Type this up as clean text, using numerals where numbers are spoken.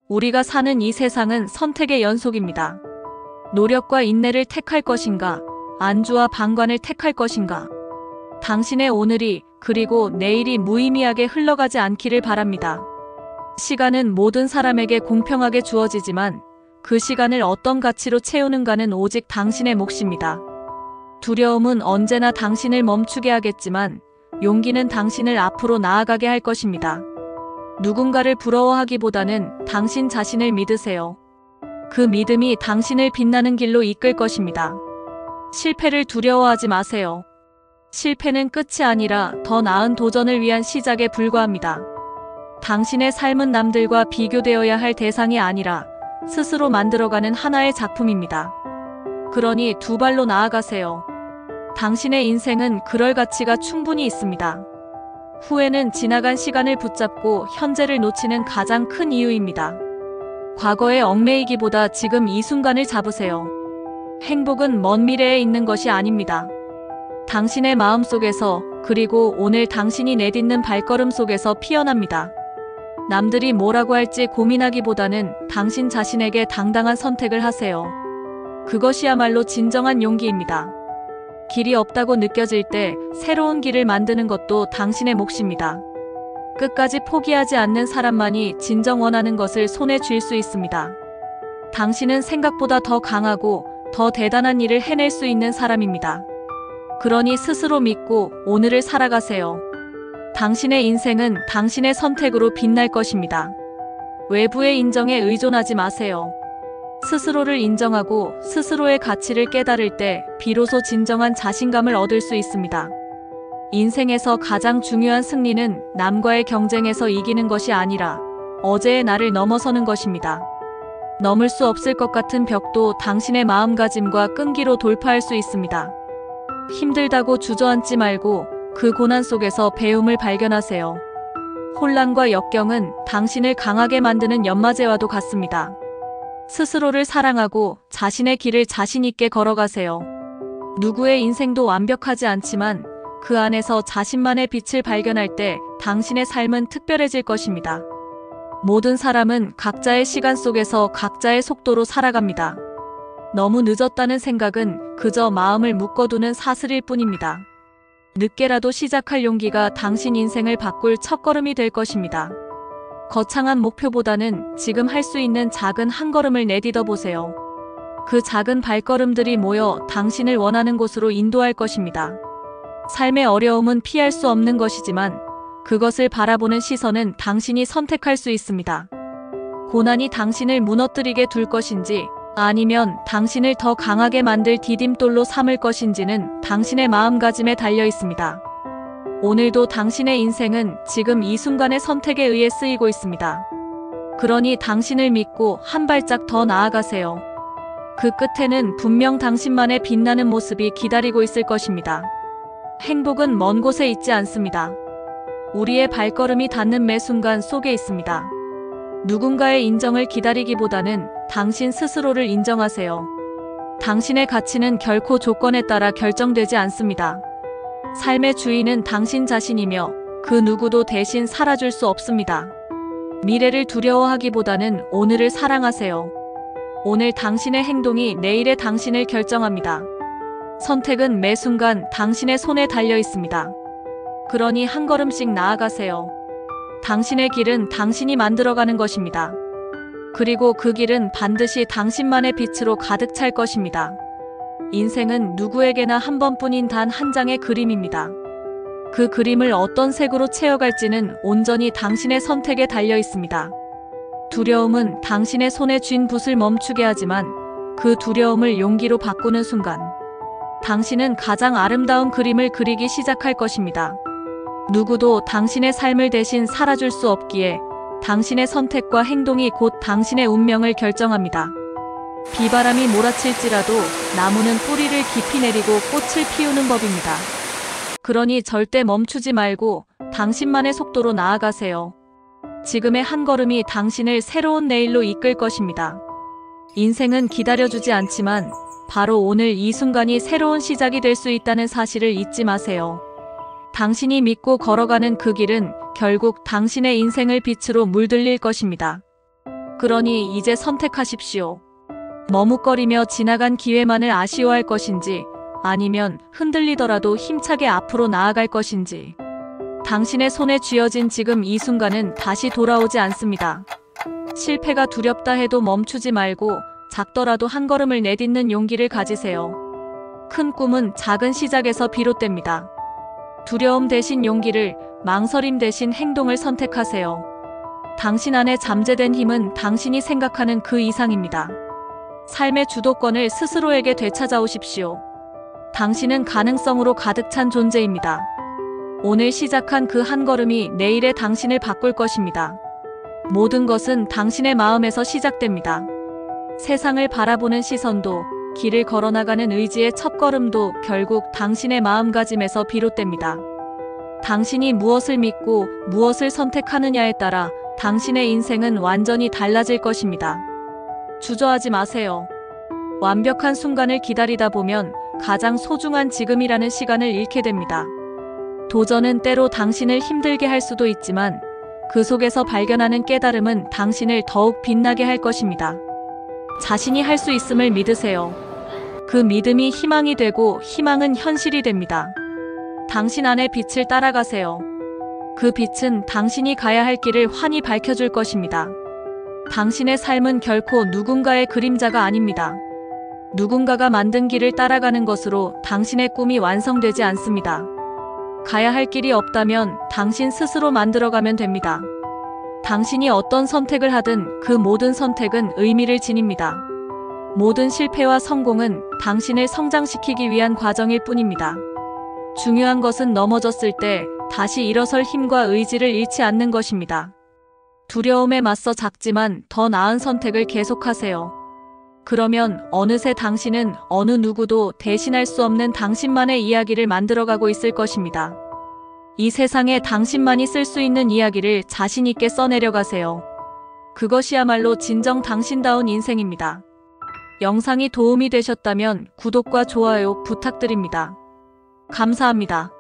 우리가 사는 이 세상은 선택의 연속입니다. 노력과 인내를 택할 것인가, 안주와 방관을 택할 것인가. 당신의 오늘이 그리고 내일이 무의미하게 흘러가지 않기를 바랍니다. 시간은 모든 사람에게 공평하게 주어지지만 그 시간을 어떤 가치로 채우는가는 오직 당신의 몫입니다. 두려움은 언제나 당신을 멈추게 하겠지만 용기는 당신을 앞으로 나아가게 할 것입니다. 누군가를 부러워하기보다는 당신 자신을 믿으세요. 그 믿음이 당신을 빛나는 길로 이끌 것입니다. 실패를 두려워하지 마세요. 실패는 끝이 아니라 더 나은 도전을 위한 시작에 불과합니다. 당신의 삶은 남들과 비교되어야 할 대상이 아니라 스스로 만들어가는 하나의 작품입니다. 그러니 두 발로 나아가세요. 당신의 인생은 그럴 가치가 충분히 있습니다. 후회는 지나간 시간을 붙잡고 현재를 놓치는 가장 큰 이유입니다. 과거에 얽매이기보다 지금 이 순간을 잡으세요. 행복은 먼 미래에 있는 것이 아닙니다. 당신의 마음속에서 그리고 오늘 당신이 내딛는 발걸음 속에서 피어납니다. 남들이 뭐라고 할지 고민하기보다는 당신 자신에게 당당한 선택을 하세요. 그것이야말로 진정한 용기입니다. 길이 없다고 느껴질 때 새로운 길을 만드는 것도 당신의 몫입니다. 끝까지 포기하지 않는 사람만이 진정 원하는 것을 손에 쥘 수 있습니다. 당신은 생각보다 더 강하고 더 대단한 일을 해낼 수 있는 사람입니다. 그러니 스스로 믿고 오늘을 살아가세요. 당신의 인생은 당신의 선택으로 빛날 것입니다. 외부의 인정에 의존하지 마세요. 스스로를 인정하고 스스로의 가치를 깨달을 때 비로소 진정한 자신감을 얻을 수 있습니다. 인생에서 가장 중요한 승리는 남과의 경쟁에서 이기는 것이 아니라 어제의 나를 넘어서는 것입니다. 넘을 수 없을 것 같은 벽도 당신의 마음가짐과 끈기로 돌파할 수 있습니다. 힘들다고 주저앉지 말고 그 고난 속에서 배움을 발견하세요. 혼란과 역경은 당신을 강하게 만드는 연마제와도 같습니다. 스스로를 사랑하고 자신의 길을 자신 있게 걸어가세요. 누구의 인생도 완벽하지 않지만 그 안에서 자신만의 빛을 발견할 때 당신의 삶은 특별해질 것입니다. 모든 사람은 각자의 시간 속에서 각자의 속도로 살아갑니다. 너무 늦었다는 생각은 그저 마음을 묶어두는 사슬일 뿐입니다. 늦게라도 시작할 용기가 당신 인생을 바꿀 첫걸음이 될 것입니다. 거창한 목표보다는 지금 할 수 있는 작은 한 걸음을 내딛어 보세요. 그 작은 발걸음들이 모여 당신을 원하는 곳으로 인도할 것입니다. 삶의 어려움은 피할 수 없는 것이지만 그것을 바라보는 시선은 당신이 선택할 수 있습니다. 고난이 당신을 무너뜨리게 둘 것인지 아니면 당신을 더 강하게 만들 디딤돌로 삼을 것인지는 당신의 마음가짐에 달려 있습니다. 오늘도 당신의 인생은 지금 이 순간의 선택에 의해 쓰이고 있습니다. 그러니 당신을 믿고 한 발짝 더 나아가세요. 그 끝에는 분명 당신만의 빛나는 모습이 기다리고 있을 것입니다. 행복은 먼 곳에 있지 않습니다. 우리의 발걸음이 닿는 매 순간 속에 있습니다. 누군가의 인정을 기다리기보다는 당신 스스로를 인정하세요. 당신의 가치는 결코 조건에 따라 결정되지 않습니다. 삶의 주인은 당신 자신이며 그 누구도 대신 살아줄 수 없습니다. 미래를 두려워하기보다는 오늘을 사랑하세요. 오늘 당신의 행동이 내일의 당신을 결정합니다. 선택은 매 순간 당신의 손에 달려 있습니다. 그러니 한 걸음씩 나아가세요. 당신의 길은 당신이 만들어가는 것입니다. 그리고 그 길은 반드시 당신만의 빛으로 가득 찰 것입니다. 인생은 누구에게나 한 번뿐인 단 한 장의 그림입니다. 그 그림을 어떤 색으로 채워갈지는 온전히 당신의 선택에 달려 있습니다. 두려움은 당신의 손에 쥔 붓을 멈추게 하지만 그 두려움을 용기로 바꾸는 순간 당신은 가장 아름다운 그림을 그리기 시작할 것입니다. 누구도 당신의 삶을 대신 살아줄 수 없기에 당신의 선택과 행동이 곧 당신의 운명을 결정합니다. 비바람이 몰아칠지라도 나무는 뿌리를 깊이 내리고 꽃을 피우는 법입니다. 그러니 절대 멈추지 말고 당신만의 속도로 나아가세요. 지금의 한 걸음이 당신을 새로운 내일로 이끌 것입니다. 인생은 기다려주지 않지만 바로 오늘 이 순간이 새로운 시작이 될 수 있다는 사실을 잊지 마세요. 당신이 믿고 걸어가는 그 길은 결국 당신의 인생을 빛으로 물들일 것입니다. 그러니 이제 선택하십시오. 머뭇거리며 지나간 기회만을 아쉬워할 것인지 아니면 흔들리더라도 힘차게 앞으로 나아갈 것인지. 당신의 손에 쥐어진 지금 이 순간은 다시 돌아오지 않습니다. 실패가 두렵다 해도 멈추지 말고 작더라도 한 걸음을 내딛는 용기를 가지세요. 큰 꿈은 작은 시작에서 비롯됩니다. 두려움 대신 용기를, 망설임 대신 행동을 선택하세요. 당신 안에 잠재된 힘은 당신이 생각하는 그 이상입니다. 삶의 주도권을 스스로에게 되찾아오십시오. 당신은 가능성으로 가득 찬 존재입니다. 오늘 시작한 그 한 걸음이 내일의 당신을 바꿀 것입니다. 모든 것은 당신의 마음에서 시작됩니다. 세상을 바라보는 시선도, 길을 걸어나가는 의지의 첫걸음도 결국 당신의 마음가짐에서 비롯됩니다. 당신이 무엇을 믿고 무엇을 선택하느냐에 따라 당신의 인생은 완전히 달라질 것입니다. 주저하지 마세요. 완벽한 순간을 기다리다 보면 가장 소중한 지금이라는 시간을 잃게 됩니다. 도전은 때로 당신을 힘들게 할 수도 있지만 그 속에서 발견하는 깨달음은 당신을 더욱 빛나게 할 것입니다. 자신이 할 수 있음을 믿으세요. 그 믿음이 희망이 되고 희망은 현실이 됩니다. 당신 안의 빛을 따라가세요. 그 빛은 당신이 가야 할 길을 환히 밝혀줄 것입니다. 당신의 삶은 결코 누군가의 그림자가 아닙니다. 누군가가 만든 길을 따라가는 것으로 당신의 꿈이 완성되지 않습니다. 가야 할 길이 없다면 당신 스스로 만들어가면 됩니다. 당신이 어떤 선택을 하든 그 모든 선택은 의미를 지닙니다. 모든 실패와 성공은 당신을 성장시키기 위한 과정일 뿐입니다. 중요한 것은 넘어졌을 때 다시 일어설 힘과 의지를 잃지 않는 것입니다. 두려움에 맞서 작지만 더 나은 선택을 계속하세요. 그러면 어느새 당신은 어느 누구도 대신할 수 없는 당신만의 이야기를 만들어가고 있을 것입니다. 이 세상에 당신만이 쓸 수 있는 이야기를 자신 있게 써내려가세요. 그것이야말로 진정 당신다운 인생입니다. 영상이 도움이 되셨다면 구독과 좋아요 부탁드립니다. 감사합니다.